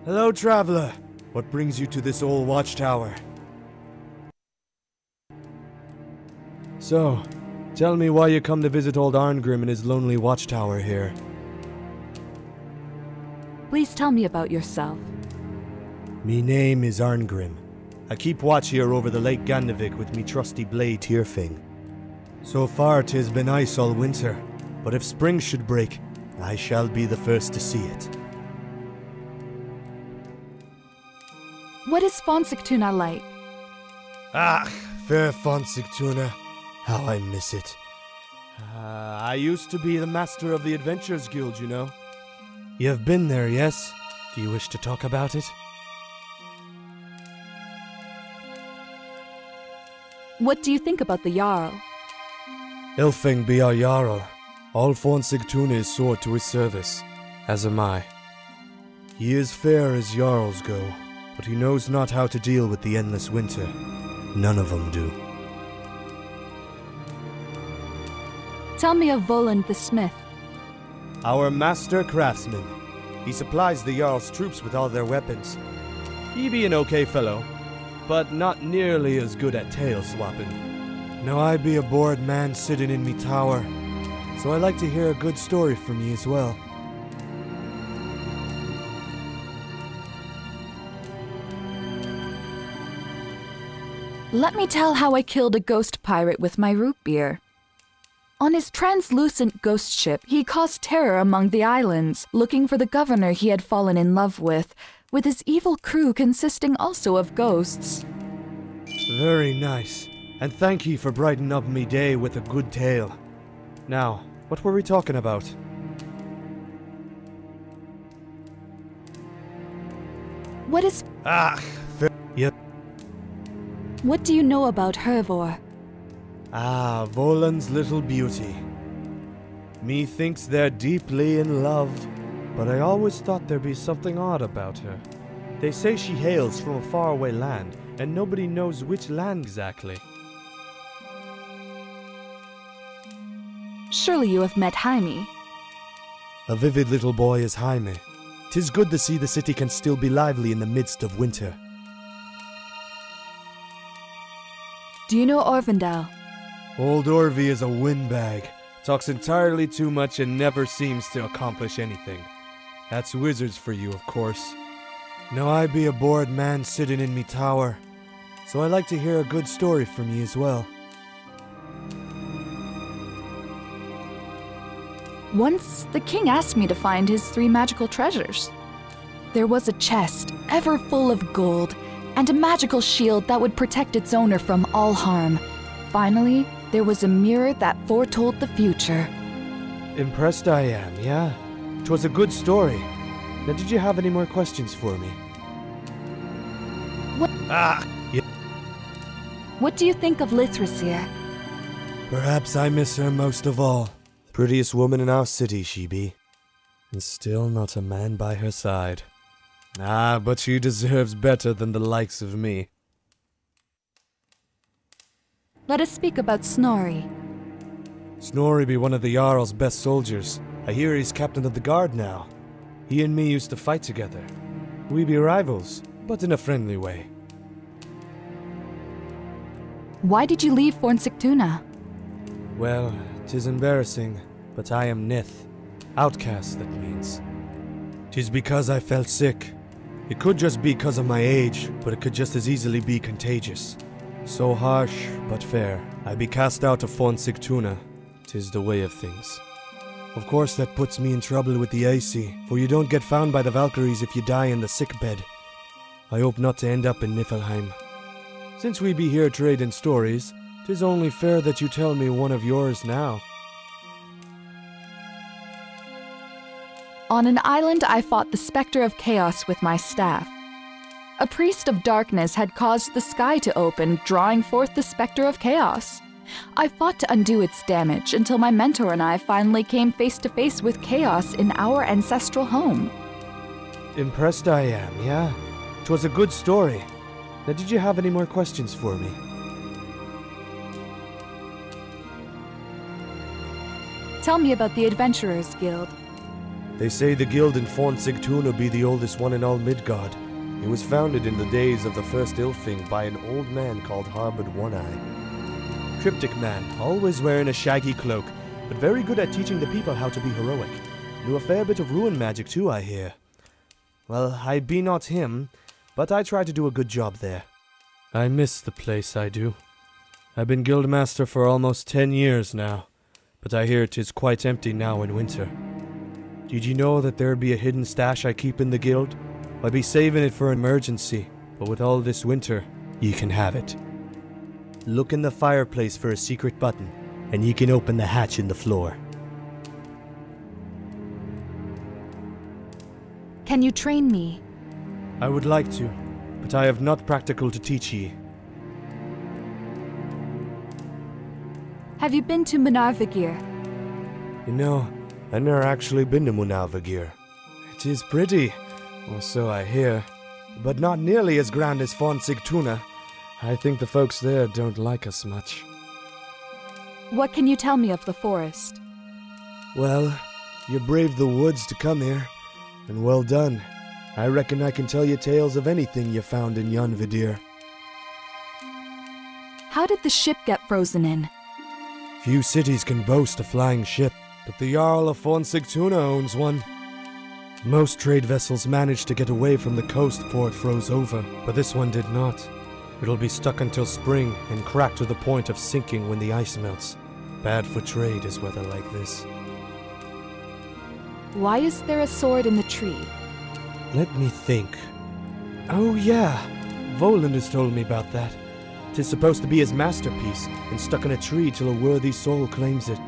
Hello, traveler. What brings you to this old watchtower? So, tell me why you come to visit old Arngrim in his lonely watchtower here. Please tell me about yourself. Me name is Arngrim. I keep watch here over the Lake Gandavik with me trusty blade Tyrfing. So far 'tis been ice all winter, but if spring should break, I shall be the first to see it. What is Fonsigtuna like? Ah, fair Fonsigtuna. How I miss it. I used to be the master of the Adventurers Guild, you know. You have been there, yes? Do you wish to talk about it? What do you think about the Jarl? Ilfing be our Jarl. All Fonsigtuna is sword to his service, as am I. He is fair as Jarls go, but he knows not how to deal with the endless winter. None of them do. Tell me of Voland the Smith. Our master craftsman. He supplies the Jarl's troops with all their weapons. He be an okay fellow, but not nearly as good at tail swapping. Now I be a bored man sitting in me tower, so I like to hear a good story from ye as well. Let me tell how I killed a ghost pirate with my root beer. On his translucent ghost ship, he caused terror among the islands, looking for the governor he had fallen in love with his evil crew consisting also of ghosts. Very nice, and thank ye for brightening up me day with a good tale. Now, what were we talking about? What is... Yep. What do you know about Hervor? Ah, Voland's little beauty. Methinks they're deeply in love, but I always thought there'd be something odd about her. They say she hails from a faraway land, and nobody knows which land exactly. Surely you have met Jaime. A vivid little boy is Jaime. 'Tis good to see the city can still be lively in the midst of winter. Do you know Orvendal? Old Orvi is a windbag. Talks entirely too much and never seems to accomplish anything. That's wizards for you, of course. Now I be a bored man sitting in me tower, so I like to hear a good story from ye as well. Once, the king asked me to find his 3 magical treasures. There was a chest, ever full of gold, and a magical shield that would protect its owner from all harm. Finally, there was a mirror that foretold the future. Impressed I am, yeah. 'Twas a good story. Now did you have any more questions for me? What? Yeah. What do you think of Lithrasir? Perhaps I miss her most of all. Prettiest woman in our city she be. And still not a man by her side. Ah, but she deserves better than the likes of me. Let us speak about Snorri. Snorri be one of the Jarl's best soldiers. I hear he's captain of the guard now. He and me used to fight together. We be rivals, but in a friendly way. Why did you leave Fonsigtuna? Well, 'tis embarrassing, but I am Nith. Outcast, that means. 'Tis because I felt sick. It could just be because of my age, but it could just as easily be contagious. So harsh, but fair. I be cast out of Fonsigtuna. 'Tis the way of things. Of course that puts me in trouble with the Aesi, for you don't get found by the Valkyries if you die in the sickbed. I hope not to end up in Niflheim. Since we be here trading stories, 'tis only fair that you tell me one of yours now. On an island, I fought the Spectre of Chaos with my staff. A priest of darkness had caused the sky to open, drawing forth the Spectre of Chaos. I fought to undo its damage until my mentor and I finally came face to face with chaos in our ancestral home. Impressed I am, yeah. 'Twas a good story. Now did you have any more questions for me? Tell me about the Adventurers Guild. They say the guild in Forn Sigtuna be the oldest one in all Midgard. It was founded in the days of the first Ilfing by an old man called Harbard One-Eye. Cryptic man, always wearing a shaggy cloak, but very good at teaching the people how to be heroic. Knew a fair bit of ruin magic too, I hear. Well, I be not him, but I try to do a good job there. I miss the place, I do. I've been guildmaster for almost 10 years now, but I hear 'tis quite empty now in winter. Did you know that there'd be a hidden stash I keep in the guild? I'd be saving it for emergency, but with all this winter, ye can have it. Look in the fireplace for a secret button, and ye can open the hatch in the floor. Can you train me? I would like to, but I have not practical to teach ye. Have you been to Munarvigir? You know, I've never actually been to Munalvagir. It is pretty, or so I hear, but not nearly as grand as Forn Sigtuna. I think the folks there don't like us much. What can you tell me of the forest? Well, you braved the woods to come here, and well done. I reckon I can tell you tales of anything you found in Yonvidir. How did the ship get frozen in? Few cities can boast a flying ship, but the Jarl of Forn Sigtuna owns one. Most trade vessels managed to get away from the coast before it froze over, but this one did not. It'll be stuck until spring and crack to the point of sinking when the ice melts. Bad for trade is weather like this. Why is there a sword in the tree? Let me think. Oh yeah, Voland has told me about that. 'Tis supposed to be his masterpiece, and stuck in a tree till a worthy soul claims it.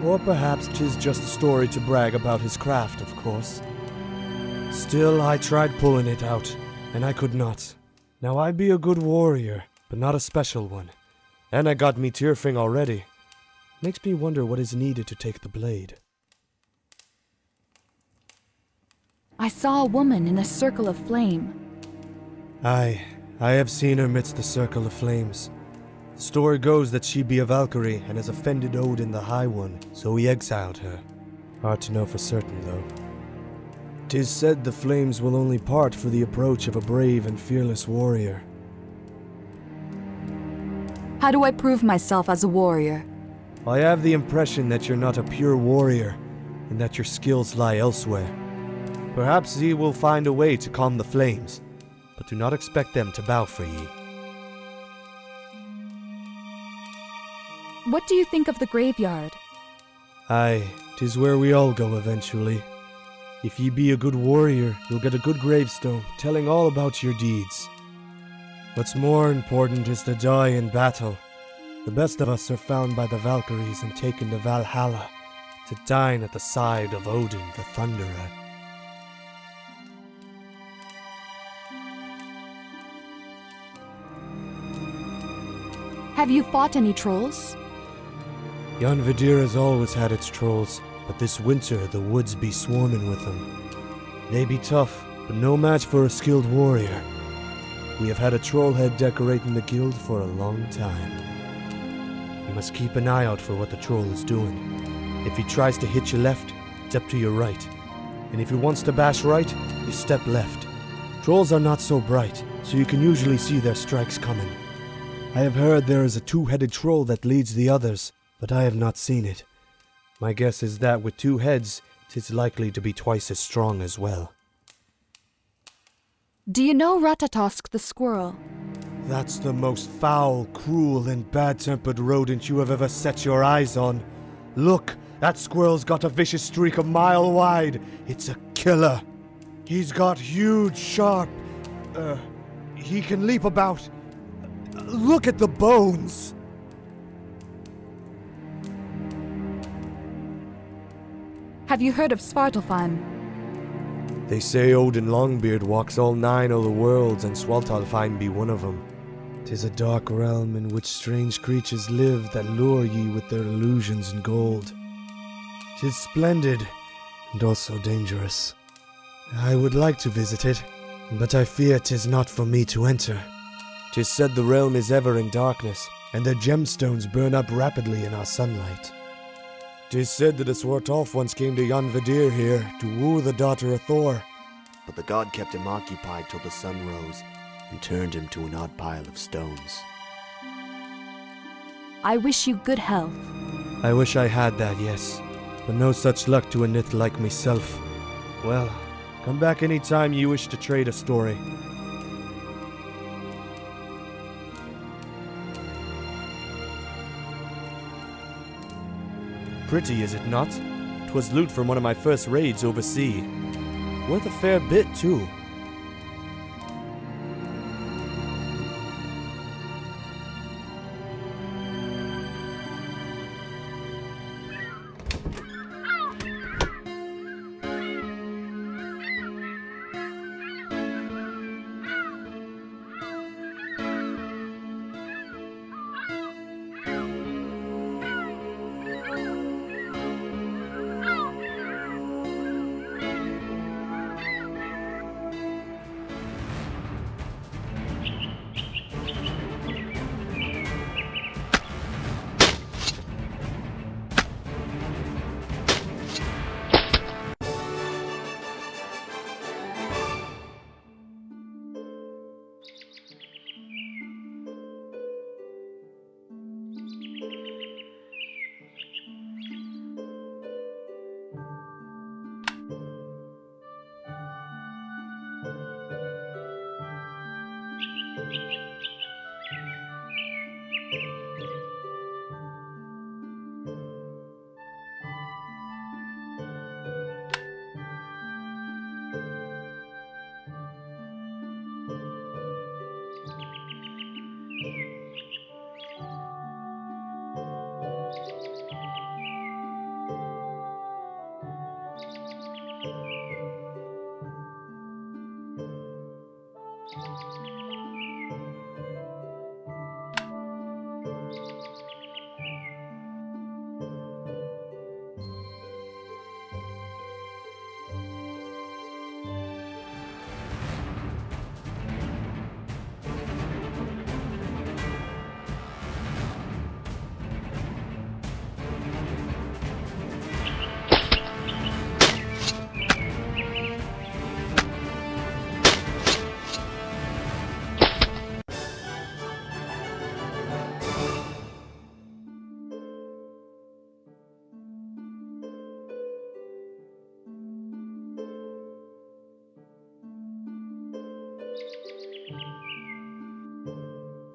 Or perhaps 'tis just a story to brag about his craft, of course. Still, I tried pulling it out, and I could not. Now I be a good warrior, but not a special one. And I got me Tyrfing already. Makes me wonder what is needed to take the blade. I saw a woman in a circle of flame. Aye, I have seen her midst the circle of flames. The story goes that she be a Valkyrie and has offended Odin the High One, so he exiled her. Hard to know for certain, though. 'Tis said the flames will only part for the approach of a brave and fearless warrior. How do I prove myself as a warrior? I have the impression that you're not a pure warrior, and that your skills lie elsewhere. Perhaps ye will find a way to calm the flames, but do not expect them to bow for ye. What do you think of the graveyard? Aye, 'tis where we all go eventually. If ye be a good warrior, you'll get a good gravestone telling all about your deeds. What's more important is to die in battle. The best of us are found by the Valkyries and taken to Valhalla to dine at the side of Odin the Thunderer. Have you fought any trolls? Yonvidir has always had its trolls, but this winter the woods be swarming with them. They be tough, but no match for a skilled warrior. We have had a troll head decorating the guild for a long time. You must keep an eye out for what the troll is doing. If he tries to hit you left, step to your right. And if he wants to bash right, you step left. Trolls are not so bright, so you can usually see their strikes coming. I have heard there is a two-headed troll that leads the others, but I have not seen it. My guess is that with two heads, 'tis likely to be twice as strong as well. Do you know Ratatosk the squirrel? That's the most foul, cruel, and bad-tempered rodent you have ever set your eyes on. Look, that squirrel's got a vicious streak a mile wide. It's a killer. He's got huge, sharp... he can leap about. Look at the bones! Have you heard of Svartalfheim? They say Odin Longbeard walks all 9 o' the worlds, and Svartalfheim be one of them. 'Tis a dark realm in which strange creatures live that lure ye with their illusions and gold. 'Tis splendid, and also dangerous. I would like to visit it, but I fear 'tis not for me to enter. 'Tis said the realm is ever in darkness, and their gemstones burn up rapidly in our sunlight. 'Tis said that a Swartolf once came to Yonvadir here to woo the daughter of Thor. But the god kept him occupied till the sun rose and turned him to an odd pile of stones. I wish you good health. I wish I had that, yes. But no such luck to a nith like myself. Well, come back any time you wish to trade a story. Pretty, is it not? 'Twas loot from one of my first raids overseas. Worth a fair bit, too.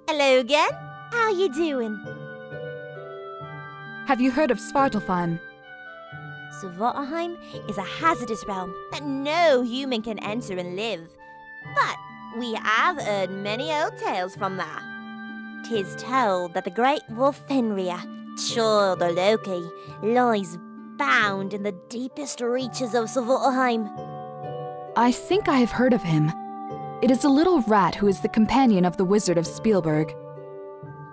Hello again. How you doing? Have you heard of Svartalfheim? Svartalfheim is a hazardous realm that no human can enter and live. But we have heard many old tales from there. 'Tis told that the great wolf Fenrir, child of Loki, lies bound in the deepest reaches of Svartalfheim. I think I have heard of him. It is a little rat who is the companion of the Wizard of Spielberg.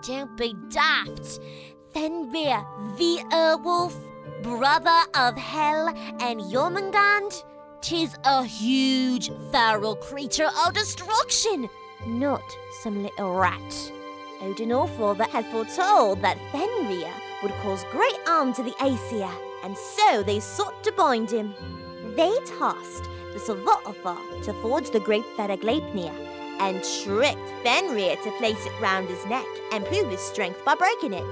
Don't be daft. Fenrir, the Wolf, brother of Hel and Jormungand, 'tis a huge feral creature of destruction, not some little rat. Odin Allfather had foretold that Fenrir would cause great harm to the Aesir, and so they sought to bind him. They tasked the Svartalfar to forge the great feather Gleipnir, and tricked Fenrir to place it round his neck and prove his strength by breaking it.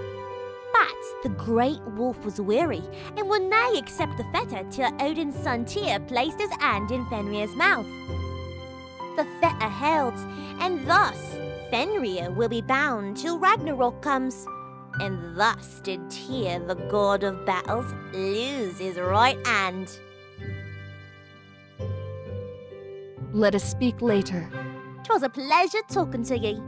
But the great wolf was weary and would not accept the fetter till Odin's son Tyr placed his hand in Fenrir's mouth. The fetter held, and thus Fenrir will be bound till Ragnarok comes. And thus did Tyr, the god of battles, lose his right hand. Let us speak later. 'Twas a pleasure talking to ye.